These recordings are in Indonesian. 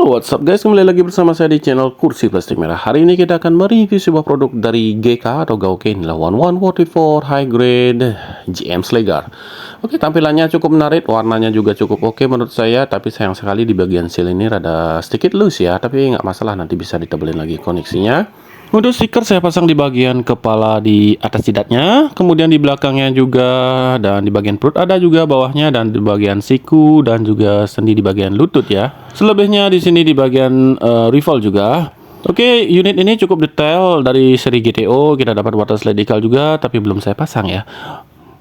Halo, what's up guys, kembali lagi bersama saya di channel Kursi Plastik Merah. Hari ini kita akan mereview sebuah produk dari GK atau Gauken 1144 High Grade GM Slagar. Oke, tampilannya cukup menarik, warnanya juga cukup oke menurut saya, tapi sayang sekali di bagian seal ini rada sedikit loose ya, tapi nggak masalah, nanti bisa ditebelin lagi koneksinya. Untuk stiker saya pasang di bagian kepala di atas jidatnya, kemudian di belakangnya juga, dan di bagian perut ada juga bawahnya, dan di bagian siku dan juga sendi di bagian lutut ya. Selebihnya di sini di bagian rival juga. Oke, unit ini cukup detail dari seri GTO, kita dapat water slide decal juga, tapi belum saya pasang ya.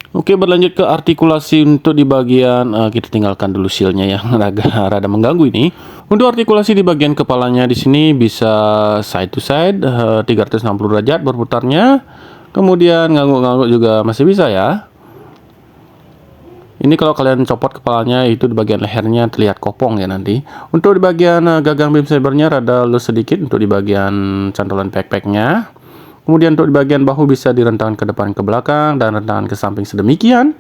Oke, berlanjut ke artikulasi untuk di bagian kita tinggalkan dulu seal-nya yang rada mengganggu ini. Untuk artikulasi di bagian kepalanya di sini bisa side to side 360 derajat berputarnya. Kemudian ngangguk-ngangguk juga masih bisa ya. Ini kalau kalian copot kepalanya itu di bagian lehernya terlihat kopong ya nanti. Untuk di bagian gagang beam sabernya rada loose sedikit untuk di bagian cantolan backpacknya. Kemudian untuk di bagian bahu bisa direntangkan ke depan ke belakang dan rentangkan ke samping sedemikian.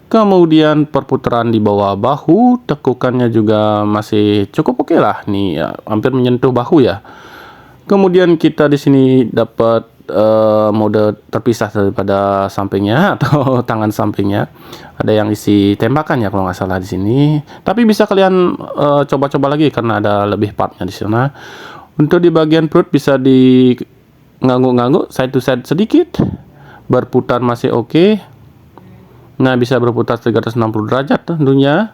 Kemudian perputaran di bawah bahu, tekukannya juga masih cukup oke lah nih ya, hampir menyentuh bahu ya. Kemudian kita di sini dapat mode terpisah daripada sampingnya atau tangan sampingnya. Ada yang isi tembakan ya kalau nggak salah di sini. Tapi bisa kalian coba-coba lagi karena ada lebih partnya di sana. Untuk di bagian perut bisa di ngangguk-ngangguk side to side sedikit, berputar masih oke. Nah, bisa berputar 360 derajat tentunya.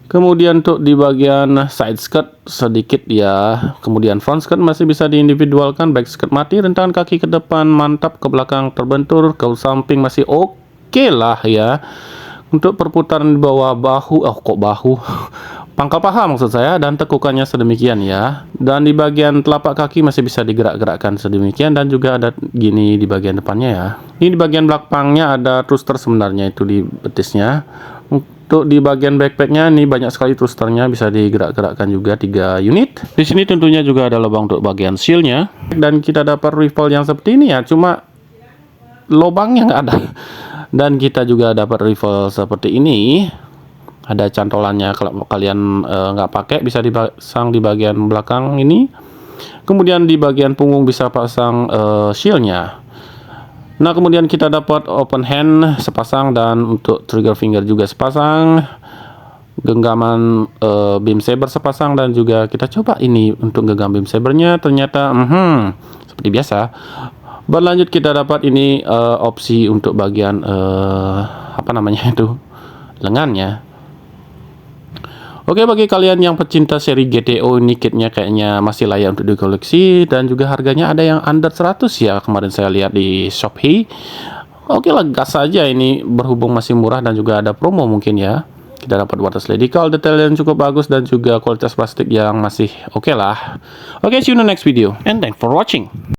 Kemudian untuk di bagian side skirt sedikit ya, kemudian front skirt masih bisa diindividualkan, back skirt mati, rentangkan kaki ke depan mantap, ke belakang terbentur, ke samping masih oke lah ya. Untuk perputaran di bawah bahu, pangkal paha maksud saya, dan tekukannya sedemikian ya. Dan di bagian telapak kaki masih bisa digerak-gerakkan sedemikian, dan juga ada gini di bagian depannya ya. Ini di bagian belakangnya ada thruster sebenarnya itu di betisnya. Untuk di bagian backpacknya ini banyak sekali thrusternya, bisa digerak-gerakkan juga 3 unit. Di sini tentunya juga ada lubang untuk bagian seal-nya. Dan kita dapat rifle yang seperti ini ya, cuma lubangnya nggak ada. Dan kita juga dapat rifle seperti ini. Ada cantolannya, kalau kalian nggak pakai bisa dipasang di bagian belakang ini. Kemudian di bagian punggung bisa pasang shield-nya. Nah, kemudian kita dapat open hand sepasang dan untuk trigger finger juga sepasang. Genggaman beam saber sepasang, dan juga kita coba ini untuk genggam beam sabernya, ternyata seperti biasa. Berlanjut kita dapat ini opsi untuk bagian apa namanya itu, lengannya. Oke, bagi kalian yang pecinta seri GTO, ini kitnya kayaknya masih layak untuk dikoleksi, dan juga harganya ada yang under 100 ya, kemarin saya lihat di Shopee. Oke lah, gas saja ini, berhubung masih murah dan juga ada promo mungkin ya. Kita dapat water slide decal, detail yang cukup bagus, dan juga kualitas plastik yang masih oke lah. Oke, see you in the next video and thanks for watching.